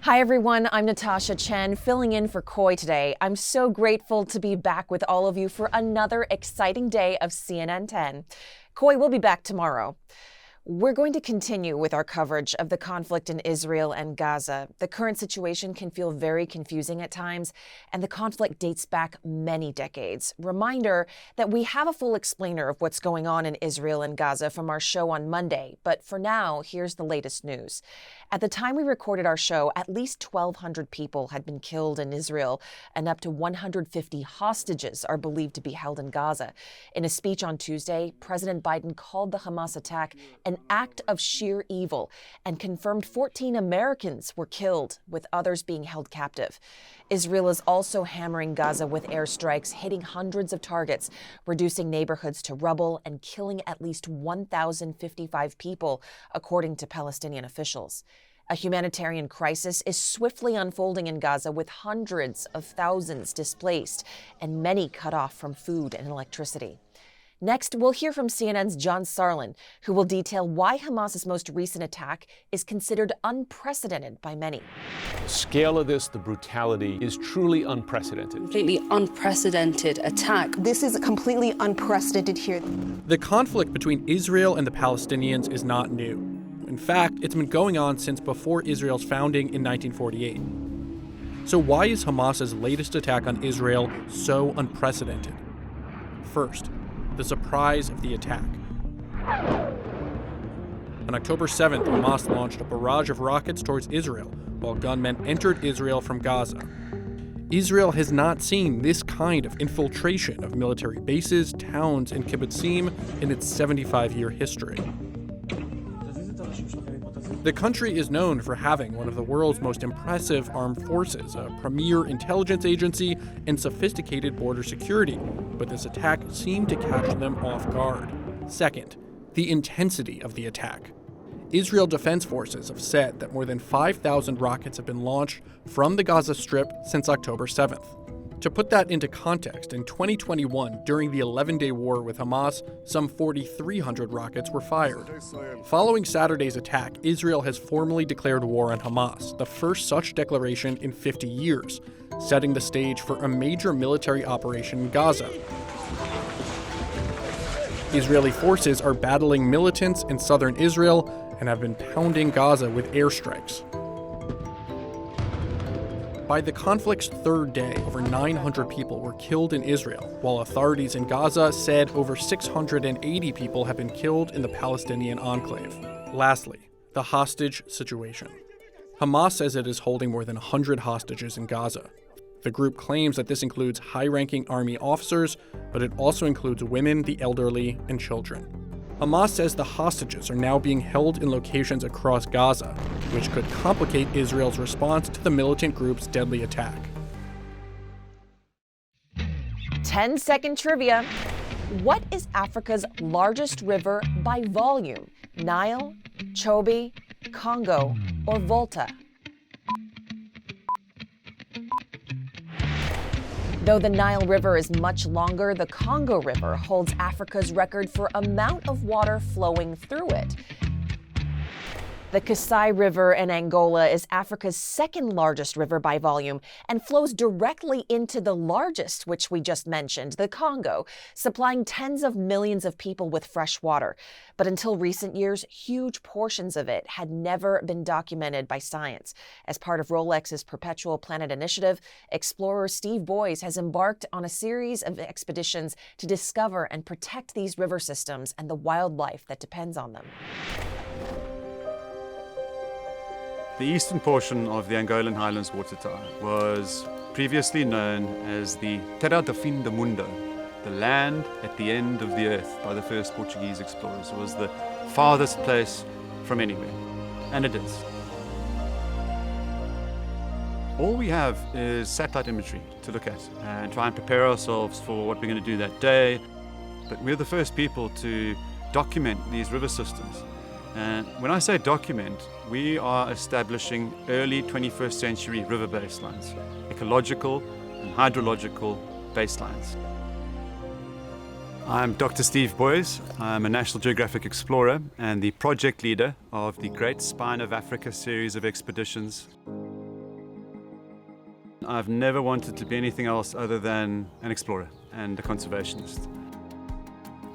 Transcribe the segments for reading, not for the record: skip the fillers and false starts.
Hi everyone, I'm Natasha Chen, filling in for Koi today. I'm so grateful to be back with all of you for another exciting day of CNN 10. Koi will be back tomorrow. We're going to continue with our coverage of the conflict in Israel and Gaza. The current situation can feel very confusing at times, and the conflict dates back many decades. Reminder that we have a full explainer of what's going on in Israel and Gaza from our show on Monday, but for now, here's the latest news. At the time we recorded our show, at least 1,200 people had been killed in Israel, and up to 150 hostages are believed to be held in Gaza. In a speech on Tuesday, President Biden called the Hamas attack an act of sheer evil and confirmed 14 Americans were killed, with others being held captive. Israel is also hammering Gaza with airstrikes, hitting hundreds of targets, reducing neighborhoods to rubble and killing at least 1,055 people, according to Palestinian officials. A humanitarian crisis is swiftly unfolding in Gaza, with hundreds of thousands displaced and many cut off from food and electricity. Next, we'll hear from CNN's John Sarlin, who will detail why Hamas's most recent attack is considered unprecedented by many. The scale of this, the brutality, is truly unprecedented. Completely unprecedented attack. This is completely unprecedented here. The conflict between Israel and the Palestinians is not new. In fact, it's been going on since before Israel's founding in 1948. So why is Hamas's latest attack on Israel so unprecedented? First, the surprise of the attack. On October 7th, Hamas launched a barrage of rockets towards Israel while gunmen entered Israel from Gaza. Israel has not seen this kind of infiltration of military bases, towns, and kibbutzim in its 75-year history. The country is known for having one of the world's most impressive armed forces, a premier intelligence agency, and sophisticated border security, but this attack seemed to catch them off guard. Second, the intensity of the attack. Israel Defense Forces have said that more than 5,000 rockets have been launched from the Gaza Strip since October 7th. To put that into context, in 2021, during the 11-day war with Hamas, some 4,300 rockets were fired. Following Saturday's attack, Israel has formally declared war on Hamas, the first such declaration in 50 years, setting the stage for a major military operation in Gaza. Israeli forces are battling militants in southern Israel and have been pounding Gaza with airstrikes. By the conflict's third day, over 900 people were killed in Israel, while authorities in Gaza said over 680 people have been killed in the Palestinian enclave. Lastly, the hostage situation. Hamas says it is holding more than 100 hostages in Gaza. The group claims that this includes high-ranking army officers, but it also includes women, the elderly, and children. Hamas says the hostages are now being held in locations across Gaza, which could complicate Israel's response to the militant group's deadly attack. 10-second trivia. What is Africa's largest river by volume? Nile, Chobe, Congo, or Volta? Though the Nile River is much longer, the Congo River holds Africa's record for amount of water flowing through it. The Kasai River in Angola is Africa's second largest river by volume and flows directly into the largest, which we just mentioned, the Congo, supplying tens of millions of people with fresh water. But until recent years, huge portions of it had never been documented by science. As part of Rolex's Perpetual Planet Initiative, explorer Steve Boyes has embarked on a series of expeditions to discover and protect these river systems and the wildlife that depends on them. The eastern portion of the Angolan Highlands water tower was previously known as the Terra do Fim do Mundo, the land at the end of the earth by the first Portuguese explorers. It was the farthest place from anywhere, and it is. All we have is satellite imagery to look at and try and prepare ourselves for what we're going to do that day. But we're the first people to document these river systems. And when I say document, we are establishing early 21st century river baselines, ecological and hydrological baselines. I'm Dr. Steve Boyes. I'm a National Geographic explorer and the project leader of the Great Spine of Africa series of expeditions. I've never wanted to be anything else other than an explorer and a conservationist.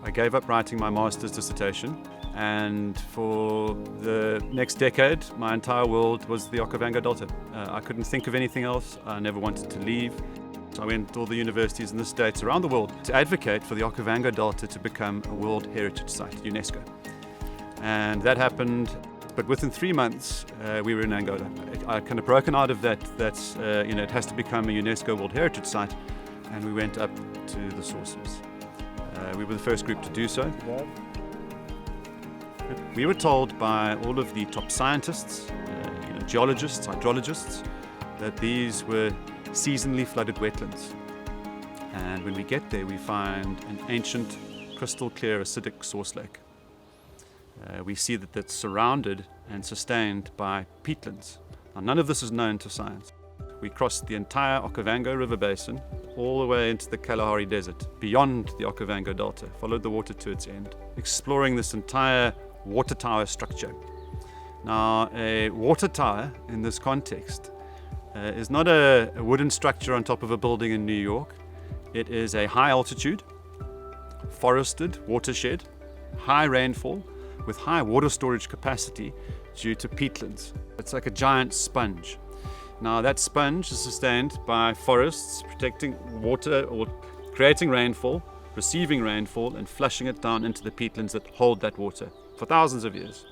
I gave up writing my master's dissertation, and for the next decade, my entire world was the Okavango Delta. I couldn't think of anything else. I never wanted to leave. So I went to all the universities in the States around the world to advocate for the Okavango Delta to become a World Heritage Site, UNESCO. And that happened, but within 3 months, we were in Angola. I kind of broken out of that, it has to become a UNESCO World Heritage Site, and we went up to the sources. We were the first group to do so. We were told by all of the top scientists, geologists, hydrologists, that these were seasonally flooded wetlands. And when we get there, we find an ancient, crystal clear, acidic source lake. We see that it's surrounded and sustained by peatlands. Now, none of this is known to science. We crossed the entire Okavango River basin, all the way into the Kalahari Desert, beyond the Okavango Delta, followed the water to its end, exploring this entire water tower structure. Now, a water tower in this context is not a wooden structure on top of a building in New York. It is a high altitude, forested watershed, high rainfall, with high water storage capacity due to peatlands. It's like a giant sponge. Now, that sponge is sustained by forests protecting water or creating rainfall, receiving rainfall, and flushing it down into the peatlands that hold that water for thousands of years.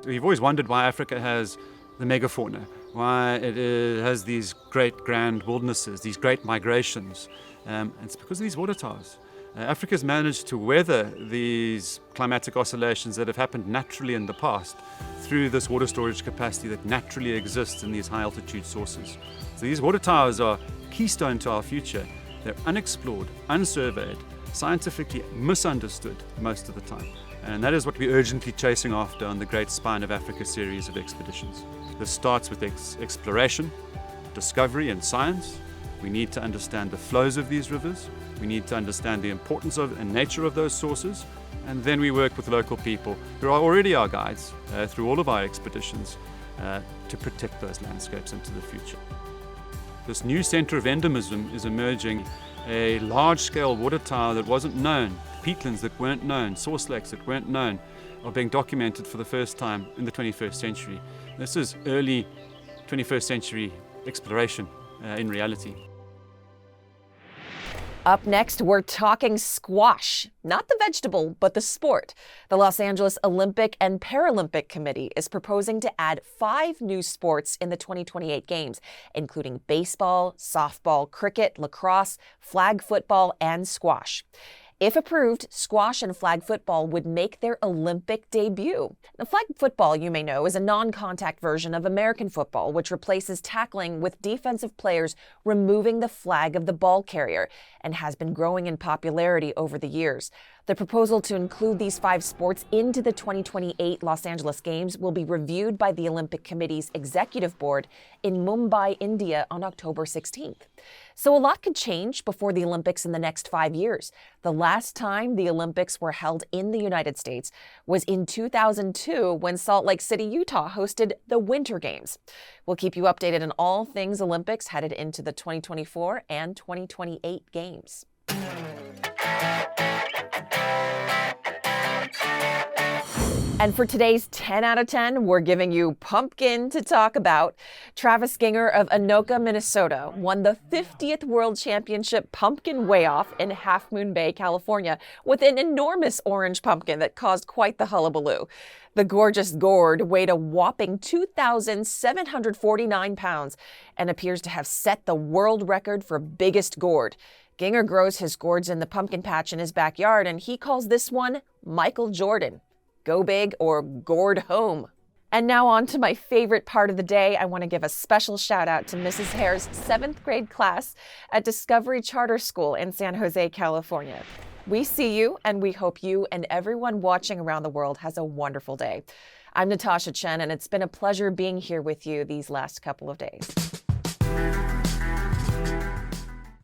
We've always wondered why Africa has the megafauna, why it has these great grand wildernesses, these great migrations. It's because of these water towers. Africa's managed to weather these climatic oscillations that have happened naturally in the past through this water storage capacity that naturally exists in these high altitude sources. So these water towers are keystone to our future. They're unexplored, unsurveyed, scientifically misunderstood most of the time. And that is what we're urgently chasing after on the Great Spine of Africa series of expeditions. This starts with exploration, discovery, and science. We need to understand the flows of these rivers. We need to understand the importance of and nature of those sources. And then we work with local people who are already our guides through all of our expeditions to protect those landscapes into the future. This new center of endemism is emerging, a large-scale water tower that wasn't known, peatlands that weren't known, source lakes that weren't known, are being documented for the first time in the 21st century. This is early 21st century exploration in reality. Up next, we're talking squash. Not the vegetable, but the sport. The Los Angeles Olympic and Paralympic Committee is proposing to add 5 new sports in the 2028 Games, including baseball, softball, cricket, lacrosse, flag football, and squash. If approved, squash and flag football would make their Olympic debut. Now, flag football, you may know, is a non-contact version of American football, which replaces tackling with defensive players removing the flag of the ball carrier and has been growing in popularity over the years. The proposal to include these 5 sports into the 2028 Los Angeles Games will be reviewed by the Olympic Committee's Executive Board in Mumbai, India on October 16th. So a lot could change before the Olympics in the next 5 years. The last time the Olympics were held in the United States was in 2002 when Salt Lake City, Utah hosted the Winter Games. We'll keep you updated on all things Olympics headed into the 2024 and 2028 Games. And for today's 10 out of 10, we're giving you pumpkin to talk about. Travis Ginger of Anoka, Minnesota, won the 50th World Championship Pumpkin Weigh-Off in Half Moon Bay, California, with an enormous orange pumpkin that caused quite the hullabaloo. The gorgeous gourd weighed a whopping 2,749 pounds and appears to have set the world record for biggest gourd. Ginger grows his gourds in the pumpkin patch in his backyard, and he calls this one Michael Jordan. Go big or gourd home. And now on to my favorite part of the day. I want to give a special shout out to Mrs. Hare's 7th grade class at Discovery Charter School in San Jose, California. We see you, and we hope you and everyone watching around the world has a wonderful day. I'm Natasha Chen, and it's been a pleasure being here with you these last couple of days.